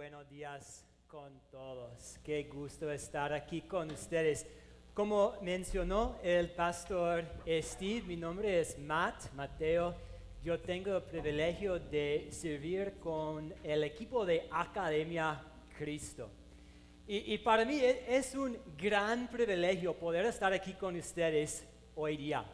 buenos días con todos. Qué gusto estar aquí con ustedes. Como mencionó el pastor Steve, mi nombre es Mateo. Yo tengo el privilegio de servir con el equipo de Academia Cristo. Y para mí es un gran privilegio poder estar aquí con ustedes hoy día.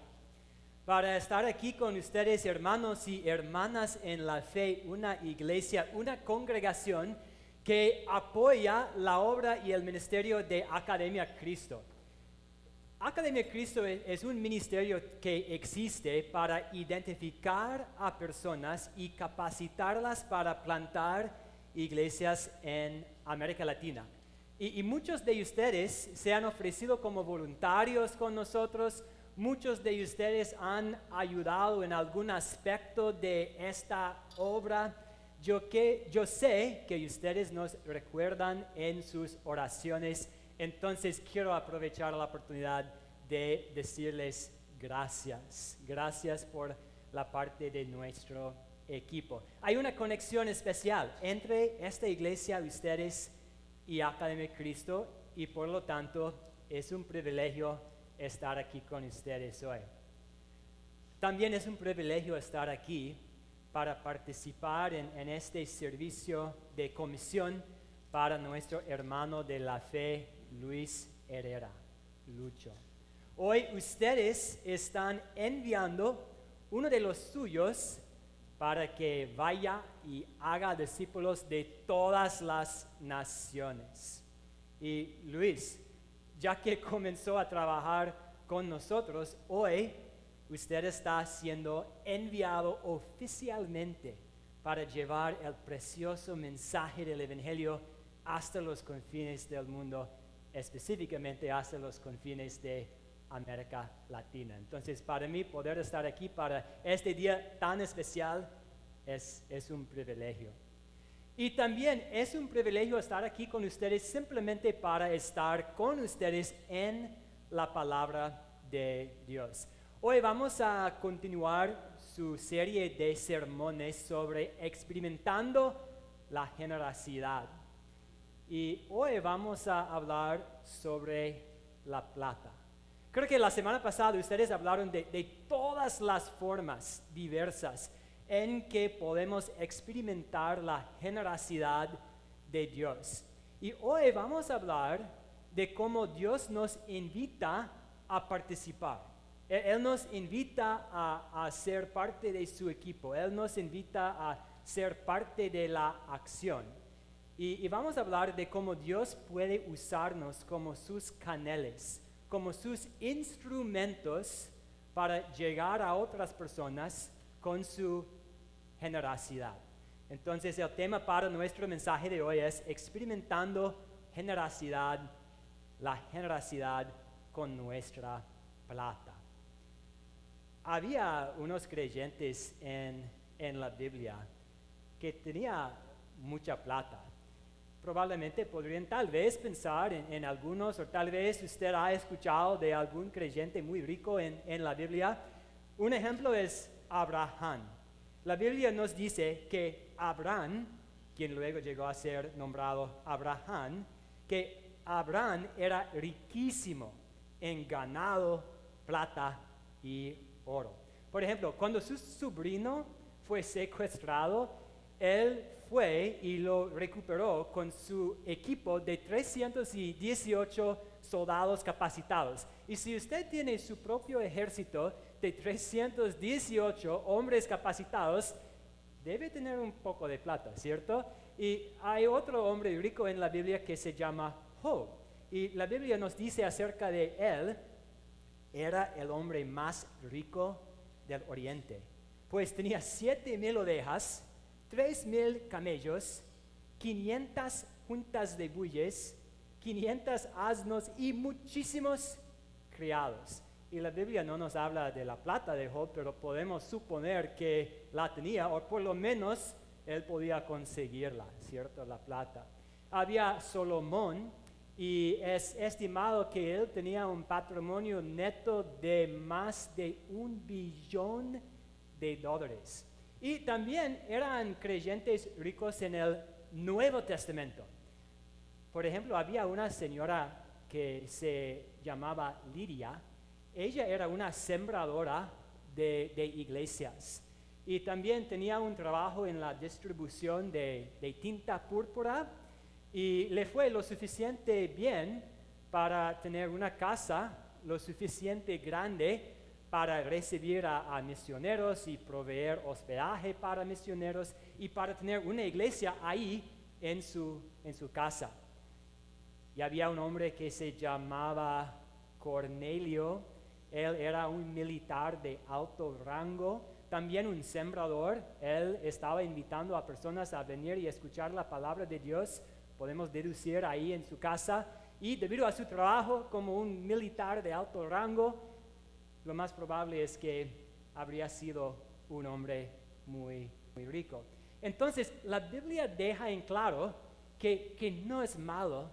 Para estar aquí con ustedes, hermanos y hermanas en la fe, una iglesia, una congregación que apoya la obra y el ministerio de Academia Cristo. Academia Cristo es un ministerio que existe para identificar a personas y capacitarlas para plantar iglesias en América Latina. Y muchos de ustedes se han ofrecido como voluntarios con nosotros. Muchos de ustedes han ayudado en algún aspecto de esta obra. Yo sé que ustedes nos recuerdan en sus oraciones. Entonces quiero aprovechar la oportunidad de decirles gracias. Gracias por la parte de nuestro equipo. Hay una conexión especial entre esta iglesia, ustedes y Academia Cristo, y por lo tanto es un privilegio estar aquí con ustedes hoy. También es un privilegio estar aquí para participar en este servicio de comisión para nuestro hermano de la fe, Luis Herrera, Lucho. Hoy ustedes están enviando uno de los suyos para que vaya y haga discípulos de todas las naciones. Y Luis, ya que comenzó a trabajar con nosotros, hoy usted está siendo enviado oficialmente para llevar el precioso mensaje del Evangelio hasta los confines del mundo, específicamente hasta los confines de América Latina. Entonces, para mí, poder estar aquí para este día tan especial es un privilegio. Y también es un privilegio estar aquí con ustedes simplemente para estar con ustedes en la palabra de Dios. Hoy vamos a continuar su serie de sermones sobre experimentando la generosidad. Y hoy vamos a hablar sobre la plata. Creo que la semana pasada ustedes hablaron de todas las formas diversas en que podemos experimentar la generosidad de Dios. Y hoy vamos a hablar de cómo Dios nos invita a participar. Él nos invita a ser parte de su equipo. Él nos invita a ser parte de la acción. Y vamos a hablar de cómo Dios puede usarnos como sus caneles, como sus instrumentos para llegar a otras personas con su generosidad. Entonces el tema para nuestro mensaje de hoy es experimentando generosidad, la generosidad con nuestra plata. Había unos creyentes en la Biblia que tenían mucha plata. Probablemente podrían tal vez pensar en algunos, o tal vez usted ha escuchado de algún creyente muy rico en la Biblia. Un ejemplo es Abraham. La Biblia nos dice que Abraham, quien luego llegó a ser nombrado Abraham, que Abraham era riquísimo en ganado, plata y oro. Por ejemplo, cuando su sobrino fue secuestrado, él fue y lo recuperó con su equipo de 318 soldados capacitados. Y si usted tiene su propio ejército de 318 hombres capacitados, debe tener un poco de plata, ¿cierto? Y hay otro hombre rico en la Biblia que se llama Job. Y la Biblia nos dice acerca de él, era el hombre más rico del oriente, pues tenía 7,000 ovejas, 3,000 camellos, 500 juntas de bueyes, 500 asnos y muchísimos criados. Y la Biblia no nos habla de la plata de Job, pero podemos suponer que la tenía, o por lo menos él podía conseguirla, ¿cierto? La plata. Había Salomón, y es estimado que él tenía un patrimonio neto de más de $1 billón. Y también eran creyentes ricos en el Nuevo Testamento. Por ejemplo, había una señora que se llamaba Lidia. Ella era una sembradora de iglesias y también tenía un trabajo en la distribución de tinta púrpura y le fue lo suficiente bien para tener una casa lo suficiente grande para recibir a misioneros y proveer hospedaje para misioneros y para tener una iglesia ahí en su casa. Y había un hombre que se llamaba Cornelio. Él era un militar de alto rango, también un sembrador. Él estaba invitando a personas a venir y escuchar la palabra de Dios. Podemos deducir ahí en su casa. Y debido a su trabajo como un militar de alto rango, lo más probable es que habría sido un hombre muy rico. Entonces, la Biblia deja en claro que no es malo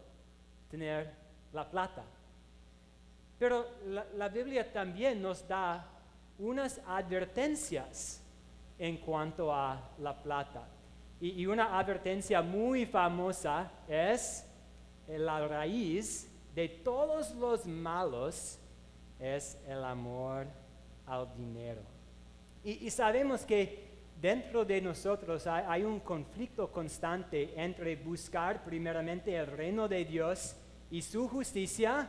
tener la plata. Pero la Biblia también nos da unas advertencias en cuanto a la plata. Y una advertencia muy famosa es la raíz de todos los malos es el amor al dinero. Y sabemos que dentro de nosotros hay un conflicto constante entre buscar primeramente el reino de Dios y su justicia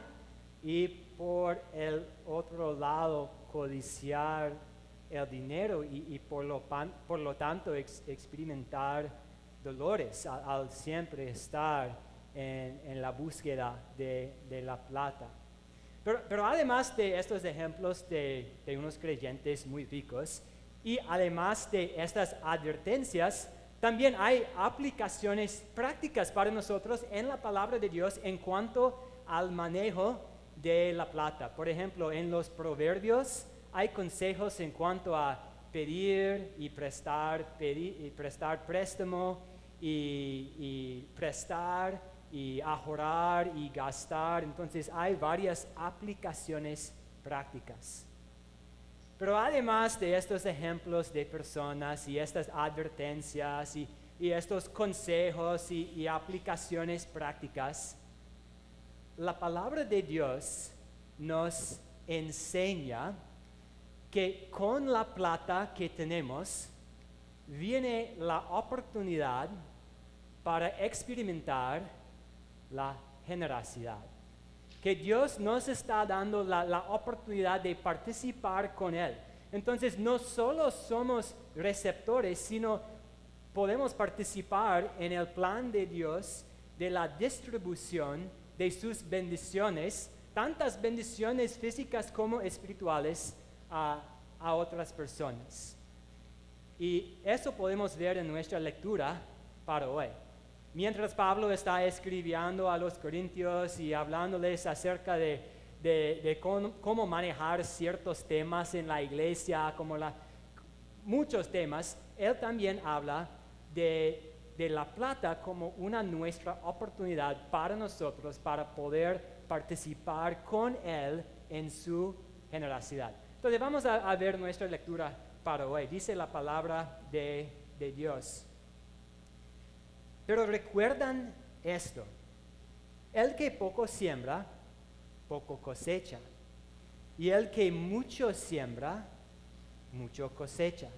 y por el otro lado codiciar el dinero y por lo tanto experimentar dolores al siempre estar en la búsqueda de la plata. Pero además de estos ejemplos de unos creyentes muy ricos y además de estas advertencias, también hay aplicaciones prácticas para nosotros en la palabra de Dios en cuanto al manejo de la plata. Por ejemplo, en los proverbios hay consejos en cuanto a pedir y prestar préstamo y prestar y ahorrar y gastar. Entonces hay varias aplicaciones prácticas. Pero además de estos ejemplos de personas y estas advertencias y estos consejos y aplicaciones prácticas, la palabra de Dios nos enseña que con la plata que tenemos viene la oportunidad para experimentar la generosidad. Que Dios nos está dando la oportunidad de participar con Él. Entonces no solo somos receptores, sino podemos participar en el plan de Dios de la distribución de sus bendiciones, tantas bendiciones físicas como espirituales a otras personas. Y eso podemos ver en nuestra lectura para hoy. Mientras Pablo está escribiendo a los corintios y hablándoles acerca de cómo manejar ciertos temas en la iglesia, muchos temas, él también habla de la plata como nuestra oportunidad para nosotros para poder participar con él en su generosidad. Entonces vamos a ver nuestra lectura para hoy. Dice la palabra de Dios. Pero recuerdan esto: el que poco siembra, poco cosecha, y el que mucho siembra, mucho cosecha.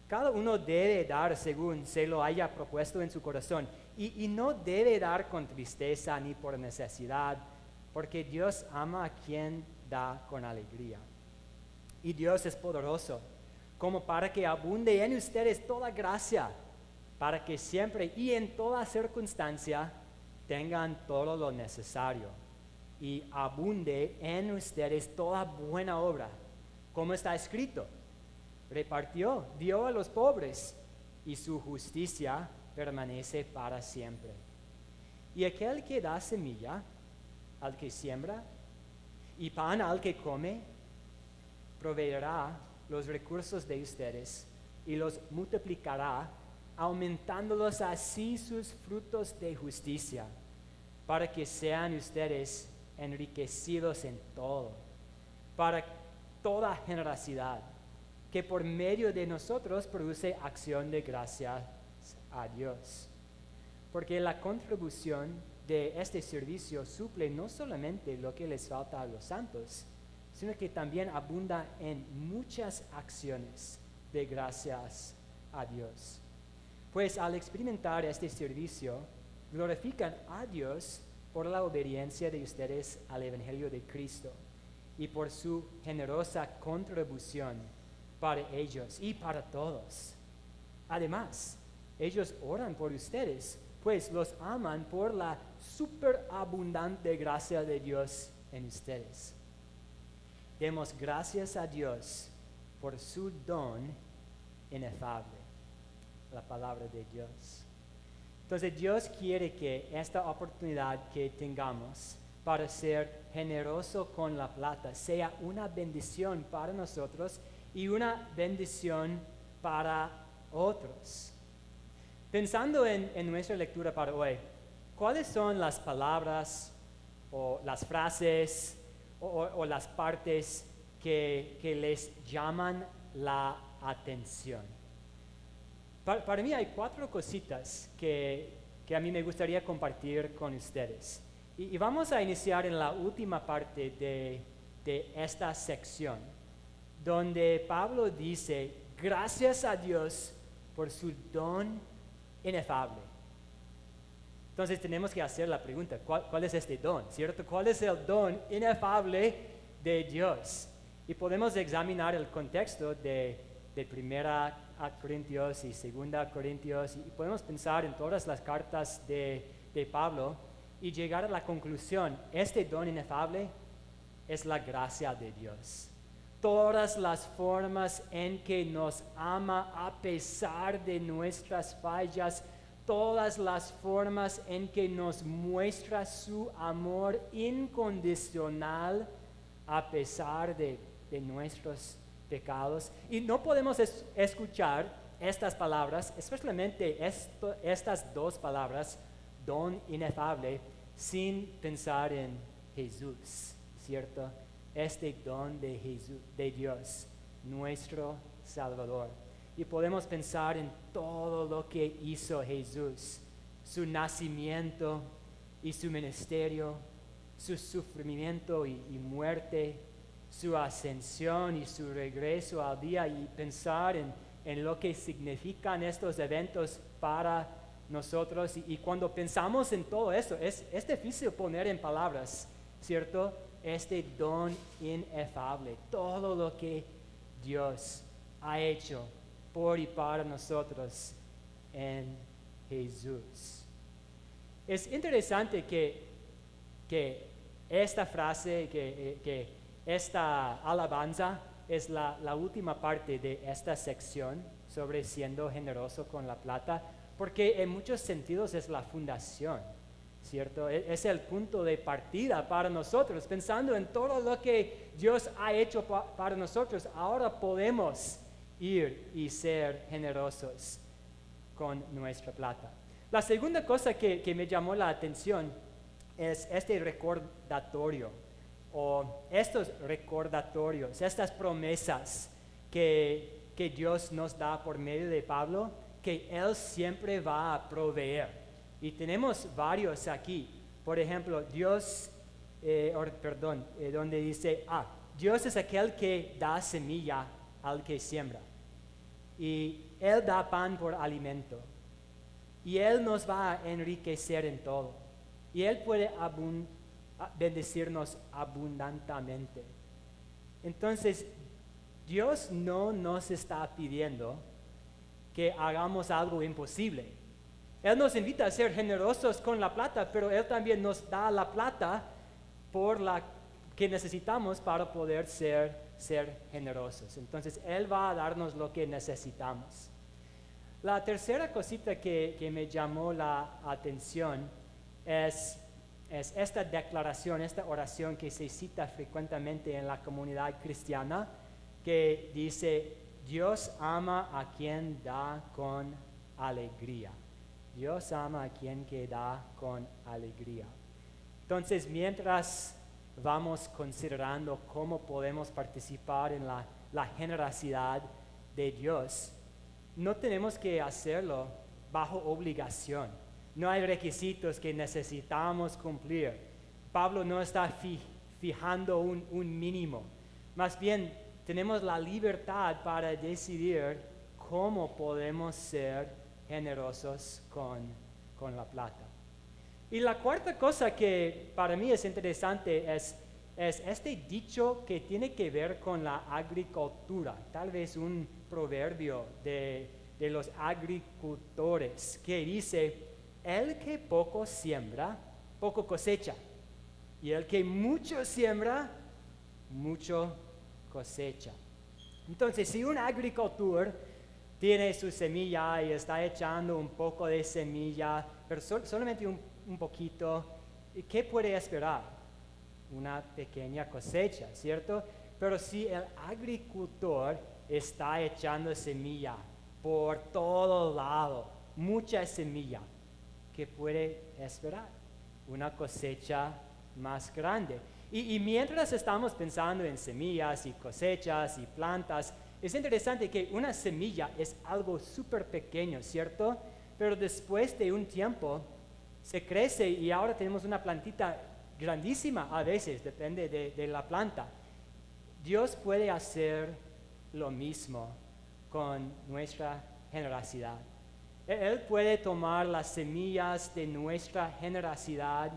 Cada uno debe dar según se lo haya propuesto en su corazón, y no debe dar con tristeza ni por necesidad, porque Dios ama a quien da con alegría. Y Dios es poderoso, como para que abunde en ustedes toda gracia, para que siempre y en toda circunstancia tengan todo lo necesario y abunde en ustedes toda buena obra, como está escrito: repartió, dio a los pobres, y su justicia permanece para siempre. Y aquel que da semilla al que siembra y pan al que come, proveerá los recursos de ustedes y los multiplicará, aumentándolos así sus frutos de justicia, para que sean ustedes enriquecidos en todo, para toda generosidad, que por medio de nosotros produce acción de gracias a Dios. porque la contribución de este servicio suple no solamente lo que les falta a los santos, sino que también abunda en muchas acciones de gracias a Dios. Pues al experimentar este servicio, glorifican a Dios por la obediencia de ustedes al Evangelio de Cristo y por su generosa contribución para ellos y para todos. Además, ellos oran por ustedes, pues los aman por la superabundante gracia de Dios en ustedes. Demos gracias a Dios por su don inefable, la palabra de Dios. Entonces Dios quiere que esta oportunidad que tengamos para ser generoso con la plata sea una bendición para nosotros y una bendición para otros. Pensando en nuestra lectura para hoy, ¿cuáles son las palabras o las frases o las partes que les llaman la atención? Para mí hay 4 cositas que a mí me gustaría compartir con ustedes. Y vamos a iniciar en la última parte de esta sección, donde Pablo dice, gracias a Dios por su don inefable. Entonces tenemos que hacer la pregunta, ¿cuál es este don? ¿Cierto? ¿Cuál es el don inefable de Dios? Y podemos examinar el contexto de 1 Corintios y 2 Corintios y podemos pensar en todas las cartas de Pablo y llegar a la conclusión, este don inefable es la gracia de Dios. Todas las formas en que nos ama a pesar de nuestras fallas, todas las formas en que nos muestra su amor incondicional a pesar de nuestros pecados. Y no podemos escuchar estas palabras, especialmente estas 2 palabras, don inefable, sin pensar en Jesús, ¿cierto? Este don de Dios, nuestro Salvador. Y podemos pensar en todo lo que hizo Jesús, su nacimiento y su ministerio, su sufrimiento y muerte, su ascensión y su regreso al día, y pensar en lo que significan estos eventos para nosotros. Y cuando pensamos en todo eso, es difícil poner en palabras, ¿cierto? Este don inefable, todo lo que Dios ha hecho por y para nosotros en Jesús. Es interesante que esta frase, que esta alabanza es la última parte de esta sección sobre siendo generoso con la plata, porque en muchos sentidos es la fundación, ¿cierto? Es el punto de partida para nosotros. Pensando en todo lo que Dios ha hecho para nosotros, ahora podemos ir y ser generosos con nuestra plata. La segunda cosa que me llamó la atención es este recordatorio, o estos recordatorios, estas promesas que Dios nos da por medio de Pablo, que Él siempre va a proveer. Y tenemos varios aquí. Por ejemplo, donde dice, Dios es aquel que da semilla al que siembra. Y Él da pan por alimento. Y Él nos va a enriquecer en todo. Y Él puede bendecirnos abundantemente. Entonces, Dios no nos está pidiendo que hagamos algo imposible. Él nos invita a ser generosos con la plata, pero Él también nos da la plata por la que necesitamos para poder ser generosos. Entonces, Él va a darnos lo que necesitamos. La tercera cosita que me llamó la atención es esta declaración, esta oración que se cita frecuentemente en la comunidad cristiana, que dice, Dios ama a quien da con alegría. Dios ama a quien que da con alegría. Entonces, mientras vamos considerando cómo podemos participar en la generosidad de Dios, no tenemos que hacerlo bajo obligación. no hay requisitos que necesitamos cumplir. Pablo no está fijando un mínimo. Más bien, tenemos la libertad para decidir cómo podemos ser generosos con la plata. Y la cuarta cosa que para mí es interesante es este dicho que tiene que ver con la agricultura, tal vez un proverbio de los agricultores que dice, el que poco siembra, poco cosecha, y el que mucho siembra, mucho cosecha. Entonces, si un agricultor tiene su semilla y está echando un poco de semilla, pero solamente un poquito, ¿qué puede esperar? Una pequeña cosecha, ¿cierto? Pero si el agricultor está echando semilla por todo lado, mucha semilla, ¿qué puede esperar? Una cosecha más grande. Y mientras estamos pensando en semillas y cosechas y plantas, es interesante que una semilla es algo súper pequeño, ¿cierto? Pero después de un tiempo se crece y ahora tenemos una plantita grandísima a veces, depende de la planta. Dios puede hacer lo mismo con nuestra generosidad. Él puede tomar las semillas de nuestra generosidad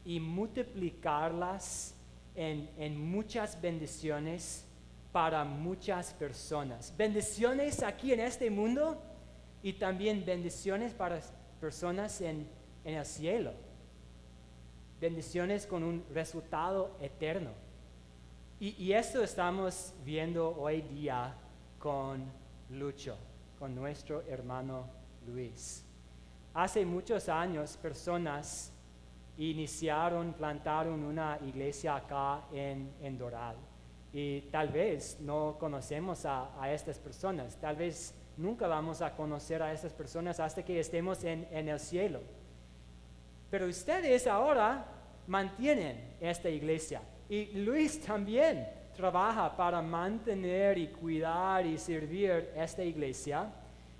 y multiplicarlas en muchas bendiciones para muchas personas. Bendiciones aquí en este mundo y también bendiciones para personas en el cielo. Bendiciones con un resultado eterno. Y esto estamos viendo hoy día con Lucho, con nuestro hermano Luis. Hace muchos años personas plantaron una iglesia acá en Doral. Y tal vez no conocemos a estas personas, tal vez nunca vamos a conocer a estas personas hasta que estemos en el cielo. Pero ustedes ahora mantienen esta iglesia y Luis también trabaja para mantener y cuidar y servir esta iglesia.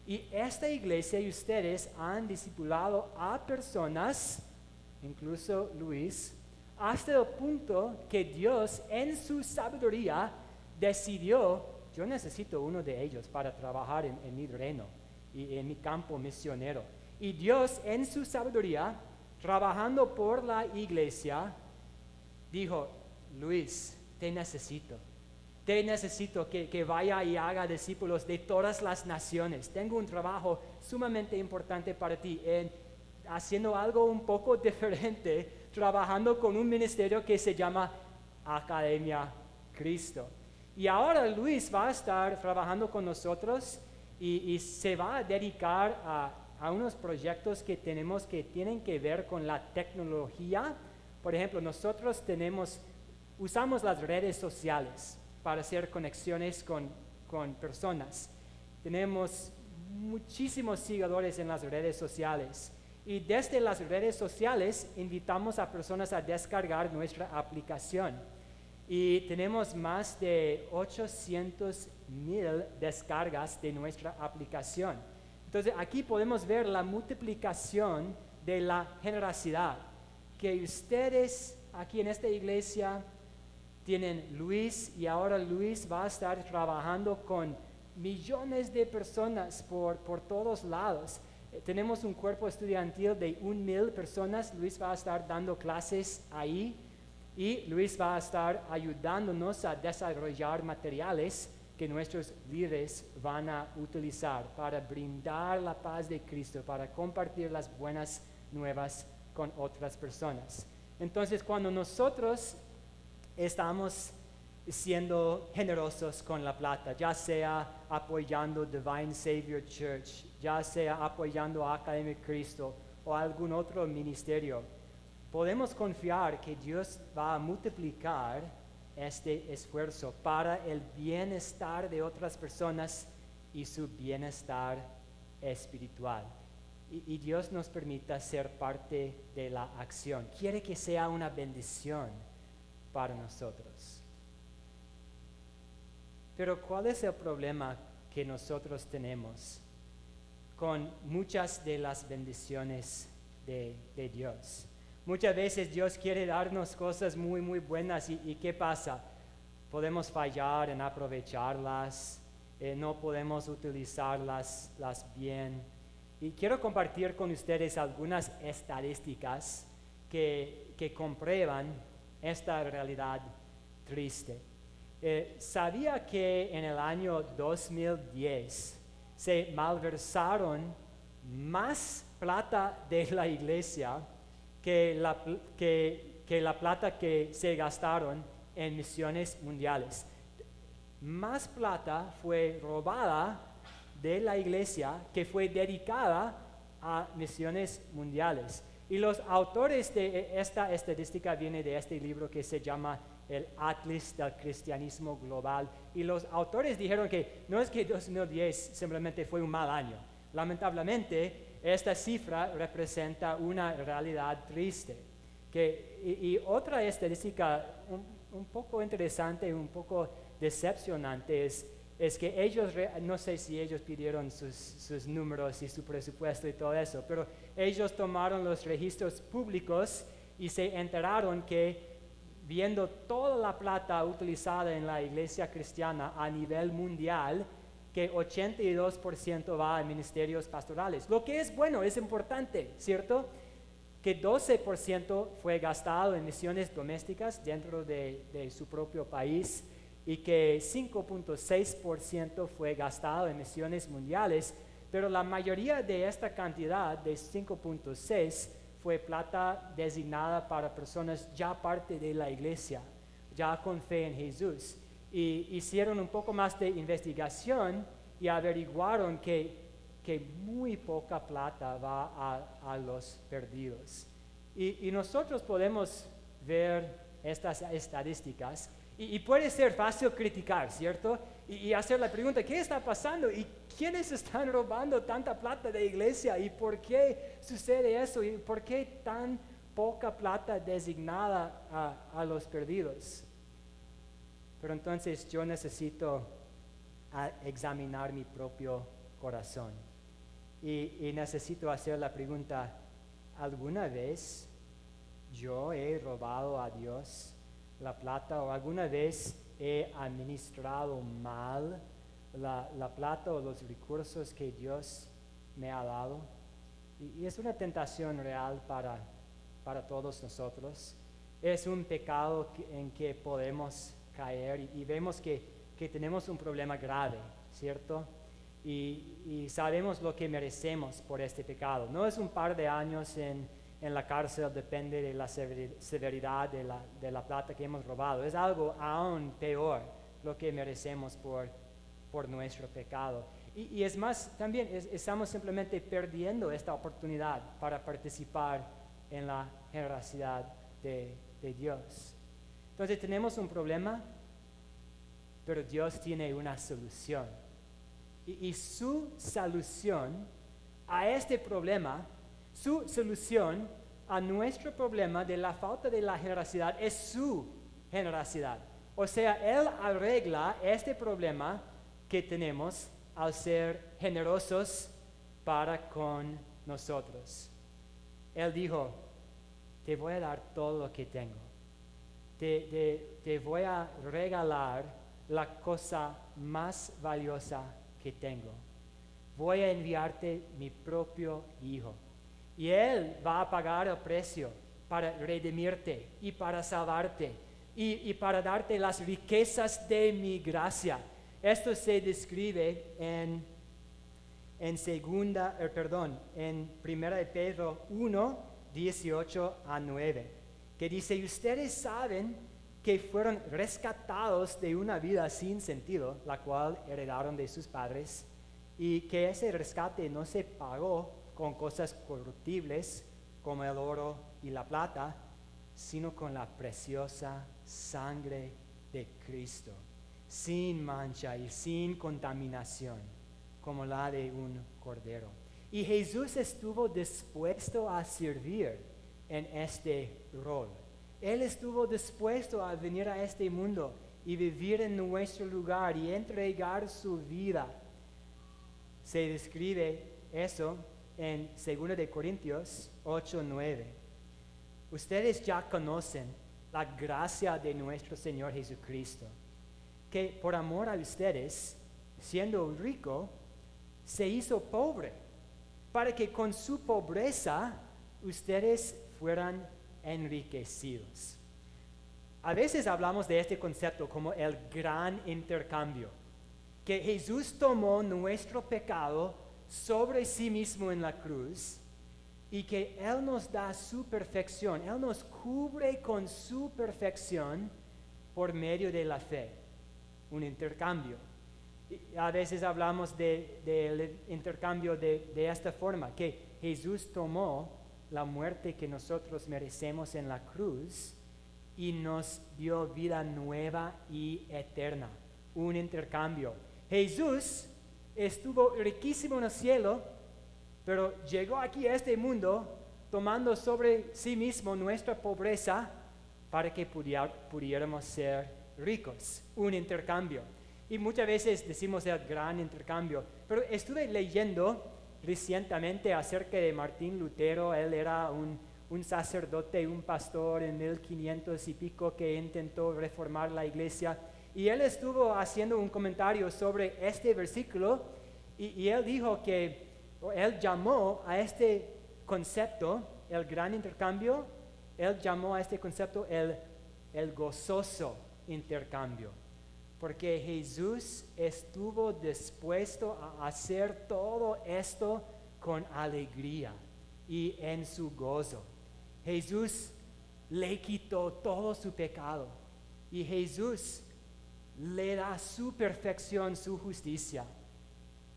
Y esta iglesia y ustedes han discipulado a personas, incluso Luis, hasta el punto que Dios en su sabiduría decidió, yo necesito uno de ellos para trabajar en mi reino y en mi campo misionero. Y Dios en su sabiduría, trabajando por la iglesia, dijo, Luis, te necesito que vaya y haga discípulos de todas las naciones. Tengo un trabajo sumamente importante para ti haciendo algo un poco diferente, trabajando con un ministerio que se llama Academia Cristo. Y ahora Luis va a estar trabajando con nosotros y se va a dedicar a unos proyectos que tenemos que tienen que ver con la tecnología. Por ejemplo, nosotros usamos las redes sociales para hacer conexiones con personas. Tenemos muchísimos seguidores en las redes sociales. Y desde las redes sociales invitamos a personas a descargar nuestra aplicación. Y tenemos más de 800,000 descargas de nuestra aplicación. Entonces aquí podemos ver la multiplicación de la generosidad. Que ustedes aquí en esta iglesia tienen Luis y ahora Luis va a estar trabajando con millones de personas por todos lados. Tenemos un cuerpo estudiantil de 1,000 personas. Luis va a estar dando clases ahí y Luis va a estar ayudándonos a desarrollar materiales que nuestros líderes van a utilizar para brindar la paz de Cristo, para compartir las buenas nuevas con otras personas. Entonces, cuando nosotros estamos siendo generosos con la plata, ya sea apoyando Divine Savior Church, ya sea apoyando a Academia Cristo o algún otro ministerio, podemos confiar que Dios va a multiplicar este esfuerzo para el bienestar de otras personas y su bienestar espiritual. Y Dios nos permita ser parte de la acción. Quiere que sea una bendición para nosotros. Pero ¿cuál es el problema que nosotros tenemos con muchas de las bendiciones de Dios. Muchas veces Dios quiere darnos cosas muy, muy buenas y ¿qué pasa? Podemos fallar en aprovecharlas, no podemos utilizarlas bien. Y quiero compartir con ustedes algunas estadísticas que comprueban esta realidad triste. ¿Sabía que en el año 2010 se malversaron más plata de la iglesia que la plata que se gastaron en misiones mundiales? Más plata fue robada de la iglesia que fue dedicada a misiones mundiales. Y los autores de esta estadística vienen de este libro que se llama El Atlas del Cristianismo Global. Y los autores dijeron que no es que 2010 simplemente fue un mal año. Lamentablemente, esta cifra representa una realidad triste. Y otra estadística un poco interesante, un poco decepcionante es que ellos, no sé si ellos pidieron sus números y su presupuesto y todo eso, pero ellos tomaron los registros públicos y se enteraron que viendo toda la plata utilizada en la iglesia cristiana a nivel mundial, que 82% va a ministerios pastorales, lo que es bueno, es importante, ¿cierto? Que 12% fue gastado en misiones domésticas dentro de su propio país, y que 5.6% fue gastado en misiones mundiales, pero la mayoría de esta cantidad de 5.6 fue plata designada para personas ya parte de la iglesia, ya con fe en Jesús. Y hicieron un poco más de investigación y averiguaron que muy poca plata va a los perdidos. Y nosotros podemos ver estas estadísticas. Y puede ser fácil criticar, ¿cierto? Y hacer la pregunta, ¿qué está pasando? ¿Y quiénes están robando tanta plata de la iglesia? ¿Y por qué sucede eso? ¿Y por qué tan poca plata designada a los perdidos? Pero entonces yo necesito examinar mi propio corazón. Y necesito hacer la pregunta, ¿alguna vez yo he robado a Dios la plata, o alguna vez he administrado mal la plata o los recursos que Dios me ha dado? Y es una tentación real para todos nosotros. Es un pecado en que podemos caer y vemos que tenemos un problema grave, ¿cierto? Y sabemos lo que merecemos por este pecado. No es un par de años en la cárcel, depende de la severidad de la plata que hemos robado. Es algo aún peor lo que merecemos por nuestro pecado. Y es más, también estamos simplemente perdiendo esta oportunidad para participar en la generosidad de Dios. Entonces tenemos un problema, pero Dios tiene una solución. Y su solución a este problema, su solución a nuestro problema de la falta de la generosidad es su generosidad. O sea, Él arregla este problema que tenemos al ser generosos para con nosotros. Él dijo, te voy a dar todo lo que tengo. Te voy a regalar la cosa más valiosa que tengo. Voy a enviarte mi propio Hijo. Y Él va a pagar el precio para redimirte y para salvarte y para darte las riquezas de mi gracia. Esto se describe en Primera de Pedro 1, 18 a 9, que dice, ustedes saben que fueron rescatados de una vida sin sentido, la cual heredaron de sus padres, y que ese rescate no se pagó con cosas corruptibles como el oro y la plata, sino con la preciosa sangre de Cristo, sin mancha y sin contaminación, como la de un cordero. Y Jesús estuvo dispuesto a servir en este rol. Él estuvo dispuesto a venir a este mundo y vivir en nuestro lugar y entregar su vida. Se describe eso en 2 de Corintios 8:9. Ustedes ya conocen la gracia de nuestro Señor Jesucristo, que por amor a ustedes, siendo rico, se hizo pobre, para que con su pobreza ustedes fueran enriquecidos. A veces hablamos de este concepto como el gran intercambio, que Jesús tomó nuestro pecado sobre sí mismo en la cruz y que Él nos da su perfección, Él nos cubre con su perfección por medio de la fe, un intercambio. Y a veces hablamos del intercambio de esta forma, que Jesús tomó la muerte que nosotros merecemos en la cruz y nos dio vida nueva y eterna, un intercambio. Jesús estuvo riquísimo en el cielo, pero llegó aquí a este mundo tomando sobre sí mismo nuestra pobreza para que pudiéramos ser ricos, un intercambio. Y muchas veces decimos el gran intercambio, pero estuve leyendo recientemente acerca de Martín Lutero. Él era un sacerdote, un pastor en 1500 y pico que intentó reformar la iglesia, y él estuvo haciendo un comentario sobre este versículo y él dijo que él llamó a este concepto, el gran intercambio, él llamó a este concepto el gozoso intercambio, porque Jesús estuvo dispuesto a hacer todo esto con alegría y en su gozo. Jesús le quitó todo su pecado y Jesús le da su perfección, su justicia.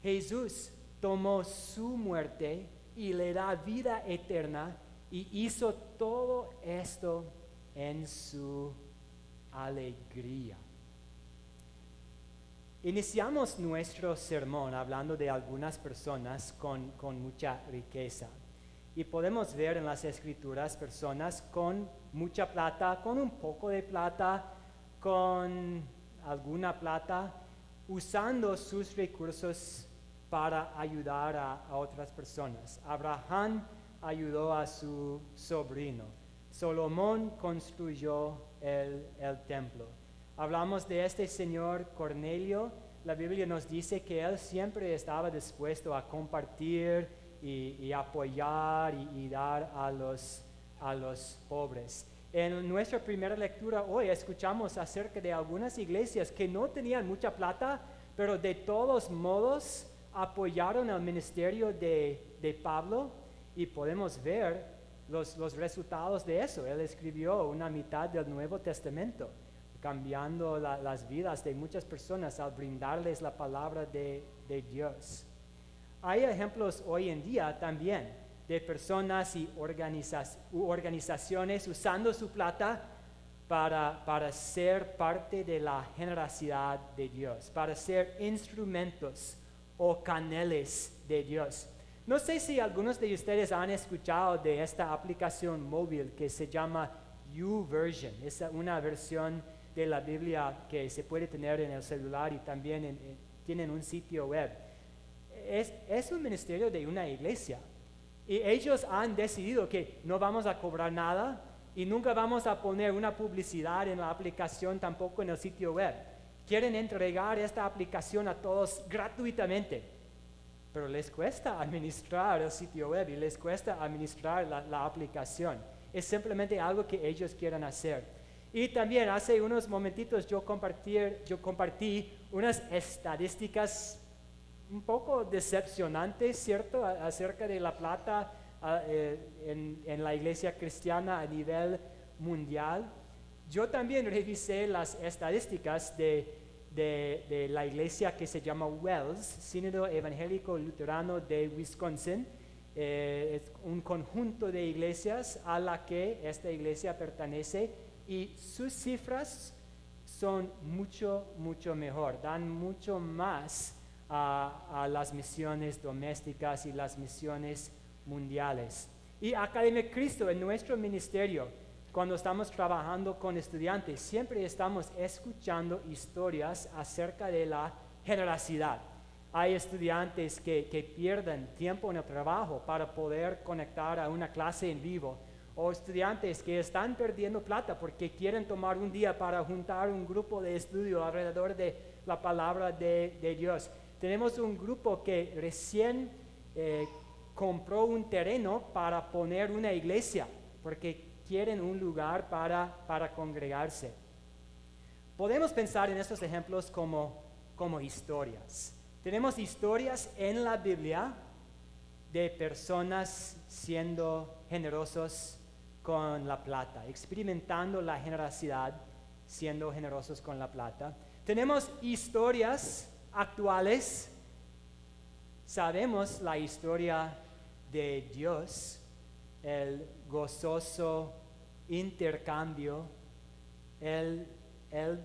Jesús tomó su muerte y le da vida eterna y hizo todo esto en su alegría. Iniciamos nuestro sermón hablando de algunas personas con mucha riqueza. Y podemos ver en las Escrituras personas con mucha plata, con un poco de plata, con alguna plata, usando sus recursos para ayudar a otras personas. Abraham ayudó a su sobrino. Salomón construyó el templo. Hablamos de este señor Cornelio. La Biblia nos dice que él siempre estaba dispuesto a compartir y apoyar y dar a los pobres. En nuestra primera lectura hoy escuchamos acerca de algunas iglesias que no tenían mucha plata, pero de todos modos apoyaron el ministerio de Pablo, y podemos ver los resultados de eso. Él escribió una mitad del Nuevo Testamento, cambiando las vidas de muchas personas al brindarles la palabra de Dios. Hay ejemplos hoy en día también de personas y organizaciones usando su plata para ser parte de la generosidad de Dios, para ser instrumentos o canales de Dios. No sé si algunos de ustedes han escuchado de esta aplicación móvil que se llama YouVersion. Es una versión de la Biblia que se puede tener en el celular y también tienen un sitio web. Es un ministerio de una iglesia y ellos han decidido que no vamos a cobrar nada y nunca vamos a poner una publicidad en la aplicación, tampoco en el sitio web. Quieren entregar esta aplicación a todos gratuitamente, pero les cuesta administrar el sitio web y les cuesta administrar la aplicación. Es simplemente algo que ellos quieren hacer. Y también hace unos momentitos yo compartí unas estadísticas un poco decepcionantes, ¿cierto?, acerca de la plata en la iglesia cristiana a nivel mundial. Yo también revisé las estadísticas de la iglesia que se llama WELS, Sínodo Evangélico Luterano de Wisconsin. Es un conjunto de iglesias a la que esta iglesia pertenece, y sus cifras son mucho mejor, dan mucho más a las misiones domésticas y las misiones mundiales. Y Academia Cristo, en nuestro ministerio, cuando estamos trabajando con estudiantes, siempre estamos escuchando historias acerca de la generosidad. Hay estudiantes que pierden tiempo en el trabajo para poder conectar a una clase en vivo, o estudiantes que están perdiendo plata porque quieren tomar un día para juntar un grupo de estudio alrededor de la palabra de Dios. Tenemos un grupo que recién compró un terreno para poner una iglesia porque quieren un lugar para congregarse. Podemos pensar en estos ejemplos como historias. Tenemos historias en la Biblia de personas siendo generosos con la plata, experimentando la generosidad, siendo generosos con la plata. Tenemos historias actuales. Sabemos la historia de Dios, el gozoso intercambio, Él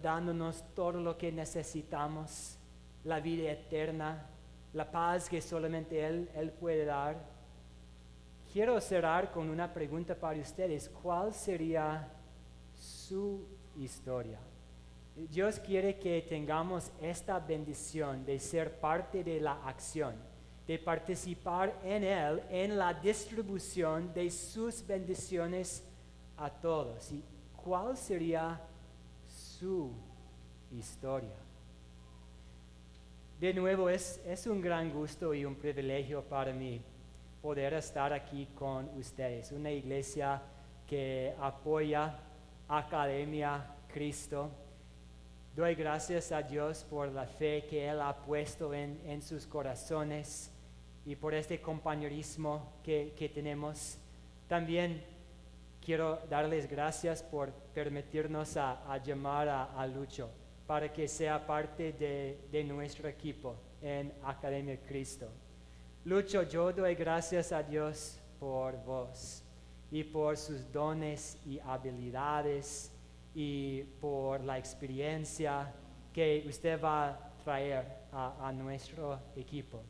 dándonos todo lo que necesitamos, la vida eterna, la paz que solamente Él puede dar. Quiero cerrar con una pregunta para ustedes. ¿Cuál sería su historia? Dios quiere que tengamos esta bendición de ser parte de la acción, de participar en Él, en la distribución de sus bendiciones a todos. ¿Y cuál sería su historia? De nuevo, es un gran gusto y un privilegio para mí poder estar aquí con ustedes, una iglesia que apoya Academia Cristo. Doy gracias a Dios por la fe que Él ha puesto en sus corazones y por este compañerismo que tenemos. También quiero darles gracias por permitirnos a llamar a Lucho para que sea parte de nuestro equipo en Academia Cristo. Lucho, yo doy gracias a Dios por vos y por sus dones y habilidades y por la experiencia que usted va a traer a nuestro equipo.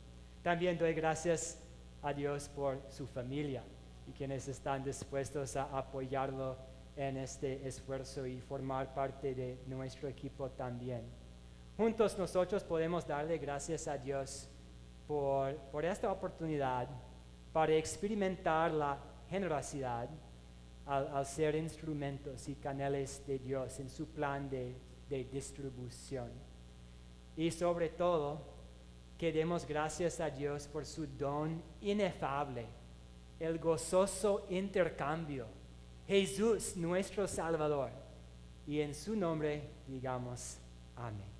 También doy gracias a Dios por su familia y quienes están dispuestos a apoyarlo en este esfuerzo y formar parte de nuestro equipo también. Juntos nosotros podemos darle gracias a Dios por esta oportunidad para experimentar la generosidad al ser instrumentos y canales de Dios en su plan de distribución. Y sobre todo, que demos gracias a Dios por su don inefable, el gozoso intercambio, Jesús nuestro Salvador. Y en su nombre digamos amén.